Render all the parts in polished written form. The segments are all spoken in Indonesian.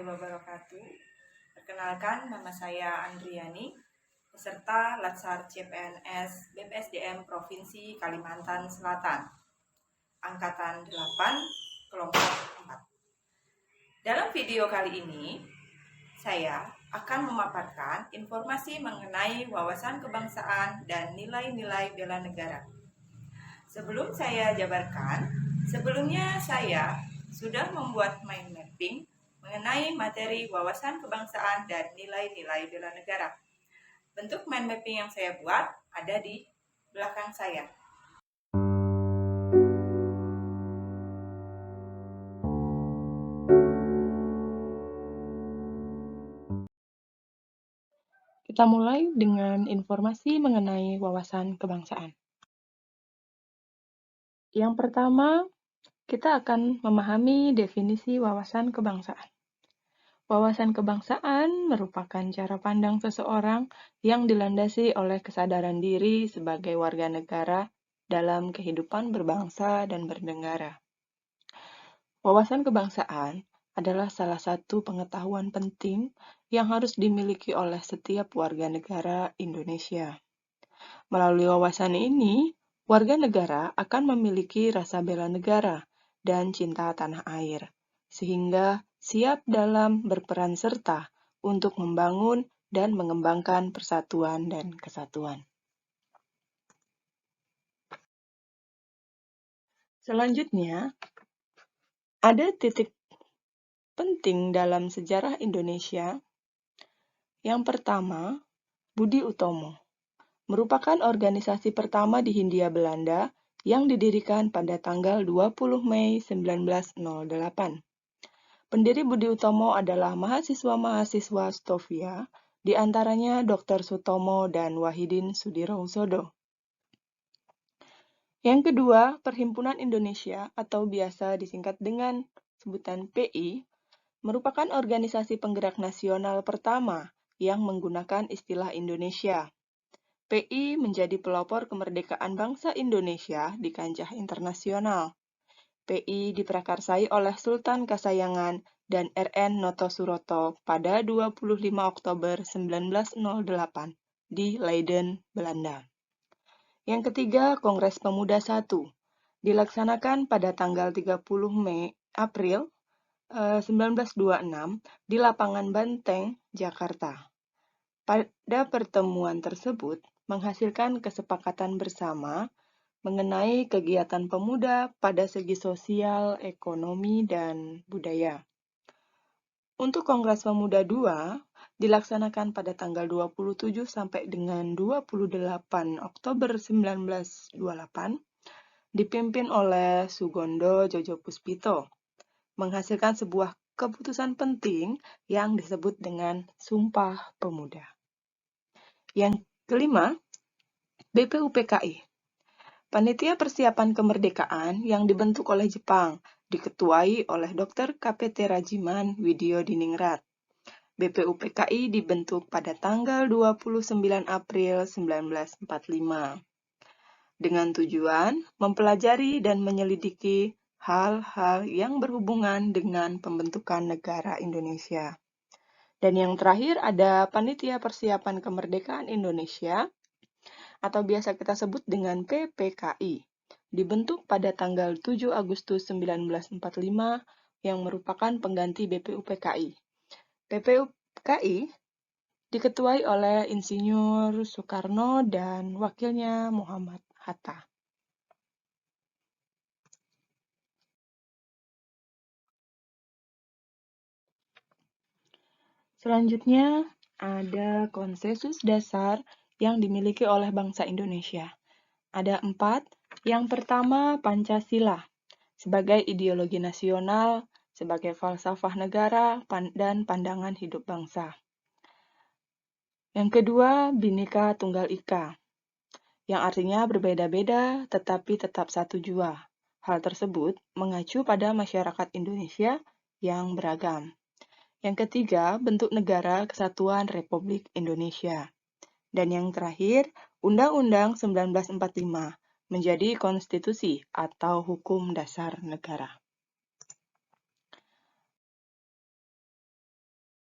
warahmatullahi wabarakatuh. Perkenalkan, nama saya Andriani, peserta Latsar CPNS BPSDM Provinsi Kalimantan Selatan, Angkatan 8, Kelompok 4. Dalam video kali ini, saya akan memaparkan informasi mengenai wawasan kebangsaan dan nilai-nilai bela negara. Sebelum saya jabarkan, sebelumnya saya sudah membuat mind mapping mengenai materi wawasan kebangsaan dan nilai-nilai bela negara. Bentuk mind mapping yang saya buat ada di belakang saya. Kita mulai dengan informasi mengenai wawasan kebangsaan. Yang pertama, kita akan memahami definisi wawasan kebangsaan. Wawasan kebangsaan merupakan cara pandang seseorang yang dilandasi oleh kesadaran diri sebagai warga negara dalam kehidupan berbangsa dan bernegara. Wawasan kebangsaan adalah salah satu pengetahuan penting yang harus dimiliki oleh setiap warga negara Indonesia. Melalui wawasan ini, warga negara akan memiliki rasa bela negara dan cinta tanah air, sehingga siap dalam berperan serta untuk membangun dan mengembangkan persatuan dan kesatuan. Selanjutnya, ada titik penting dalam sejarah Indonesia. Yang pertama, Budi Utomo merupakan organisasi pertama di Hindia Belanda yang didirikan pada tanggal 20 Mei 1908. Pendiri Budi Utomo adalah mahasiswa-mahasiswa Stovia, di antaranya Dr. Sutomo dan Wahidin Sudirohusodo. Yang kedua, Perhimpunan Indonesia atau biasa disingkat dengan sebutan PI, merupakan organisasi penggerak nasional pertama yang menggunakan istilah Indonesia. PI menjadi pelopor kemerdekaan bangsa Indonesia di kancah internasional. PI diprakarsai oleh Sultan Kasayangan dan RN Noto Suroto pada 25 Oktober 1908 di Leiden, Belanda. Yang ketiga, Kongres Pemuda I, dilaksanakan pada tanggal 30 April 1926 di Lapangan Banteng, Jakarta. Pada pertemuan tersebut, menghasilkan kesepakatan bersama mengenai kegiatan pemuda pada segi sosial, ekonomi, dan budaya. Untuk Kongres Pemuda II dilaksanakan pada tanggal 27 sampai dengan 28 Oktober 1928, dipimpin oleh Sugondo Jojopuspito, menghasilkan sebuah keputusan penting yang disebut dengan Sumpah Pemuda. Yang kelima, BPUPKI, Panitia Persiapan Kemerdekaan yang dibentuk oleh Jepang, diketuai oleh Dr. KPT Rajiman Widyodiningrat. BPUPKI dibentuk pada tanggal 29 April 1945 dengan tujuan mempelajari dan menyelidiki hal-hal yang berhubungan dengan pembentukan negara Indonesia. Dan yang terakhir ada Panitia Persiapan Kemerdekaan Indonesia atau biasa kita sebut dengan PPKI, dibentuk pada tanggal 7 Agustus 1945 yang merupakan pengganti BPUPKI. BPUPKI diketuai oleh Insinyur Soekarno dan wakilnya Muhammad Hatta. Selanjutnya, ada konsensus dasar yang dimiliki oleh bangsa Indonesia. Ada 4. Yang pertama, Pancasila sebagai ideologi nasional, sebagai falsafah negara, dan pandangan hidup bangsa. Yang kedua, Bhinneka Tunggal Ika, yang artinya berbeda-beda tetapi tetap satu jua. Hal tersebut mengacu pada masyarakat Indonesia yang beragam. Yang ketiga, bentuk negara kesatuan Republik Indonesia. Dan yang terakhir, Undang-Undang 1945 menjadi konstitusi atau hukum dasar negara.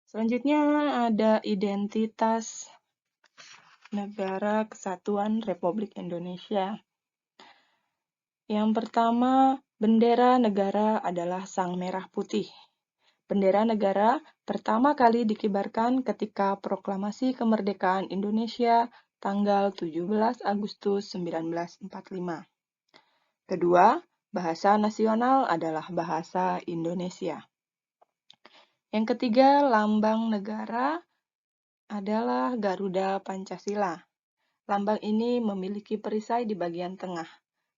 Selanjutnya ada identitas Negara Kesatuan Republik Indonesia. Yang pertama, bendera negara adalah sang merah putih. Bendera negara pertama kali dikibarkan ketika Proklamasi Kemerdekaan Indonesia tanggal 17 Agustus 1945. Kedua, bahasa nasional adalah bahasa Indonesia. Yang ketiga, lambang negara adalah Garuda Pancasila. Lambang ini memiliki perisai di bagian tengah.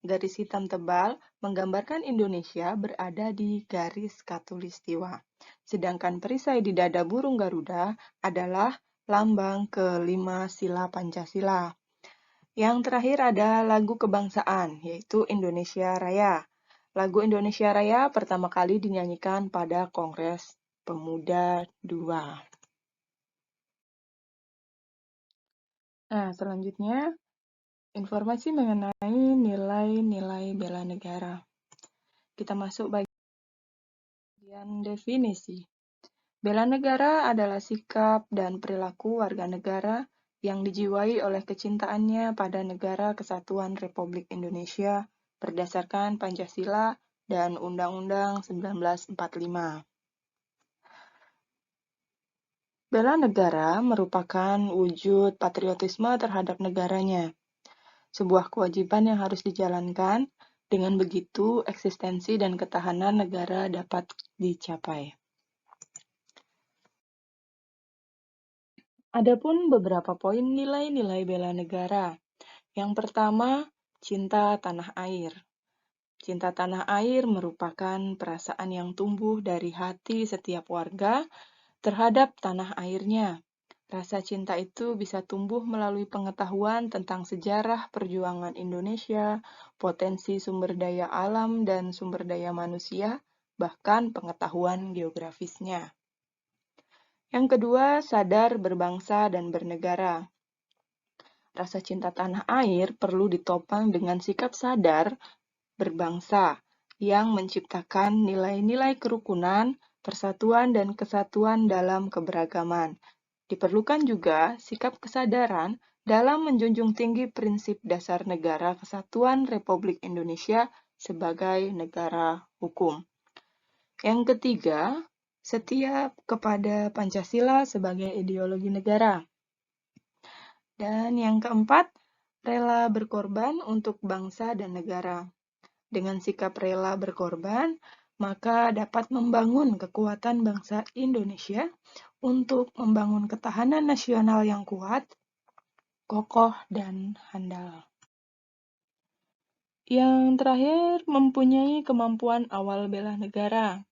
Garis hitam tebal menggambarkan Indonesia berada di garis khatulistiwa. Sedangkan perisai di dada burung Garuda adalah lambang kelima sila Pancasila. Yang terakhir ada lagu kebangsaan, yaitu Indonesia Raya. Lagu Indonesia Raya pertama kali dinyanyikan pada Kongres Pemuda II. Nah, selanjutnya informasi mengenai nilai-nilai bela negara. Kita masuk bagian definisi. Bela negara adalah sikap dan perilaku warga negara yang dijiwai oleh kecintaannya pada Negara Kesatuan Republik Indonesia berdasarkan Pancasila dan Undang-Undang 1945. Bela negara merupakan wujud patriotisme terhadap negaranya. Sebuah kewajiban yang harus dijalankan, dengan begitu eksistensi dan ketahanan negara dapat dicapai. Adapun beberapa poin nilai-nilai bela negara. Yang pertama, cinta tanah air. Cinta tanah air merupakan perasaan yang tumbuh dari hati setiap warga terhadap tanah airnya. Rasa cinta itu bisa tumbuh melalui pengetahuan tentang sejarah perjuangan Indonesia, potensi sumber daya alam dan sumber daya manusia, bahkan pengetahuan geografisnya. Yang kedua, sadar berbangsa dan bernegara. Rasa cinta tanah air perlu ditopang dengan sikap sadar berbangsa yang menciptakan nilai-nilai kerukunan, persatuan, dan kesatuan dalam keberagaman. Diperlukan juga sikap kesadaran dalam menjunjung tinggi prinsip dasar Negara Kesatuan Republik Indonesia sebagai negara hukum. Yang ketiga, setia kepada Pancasila sebagai ideologi negara. Dan yang keempat, rela berkorban untuk bangsa dan negara. Dengan sikap rela berkorban, maka dapat membangun kekuatan bangsa Indonesia untuk membangun ketahanan nasional yang kuat, kokoh, dan handal. Yang terakhir, mempunyai kemampuan awal bela negara.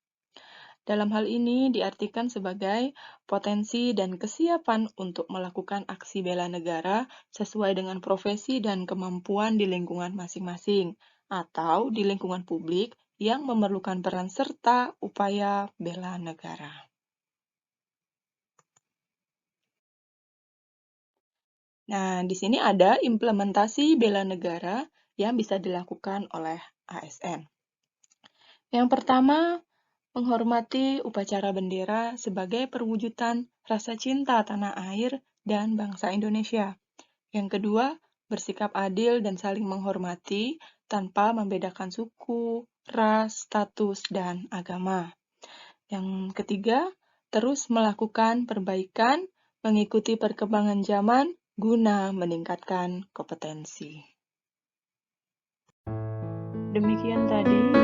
Dalam hal ini diartikan sebagai potensi dan kesiapan untuk melakukan aksi bela negara sesuai dengan profesi dan kemampuan di lingkungan masing-masing, atau di lingkungan publik yang memerlukan peran serta upaya bela negara. Nah, di sini ada implementasi bela negara yang bisa dilakukan oleh ASN. Yang pertama, menghormati upacara bendera sebagai perwujudan rasa cinta tanah air dan bangsa Indonesia. Yang kedua, bersikap adil dan saling menghormati tanpa membedakan suku, ras, status, dan agama. Yang ketiga, terus melakukan perbaikan mengikuti perkembangan zaman guna meningkatkan kompetensi. Demikian tadi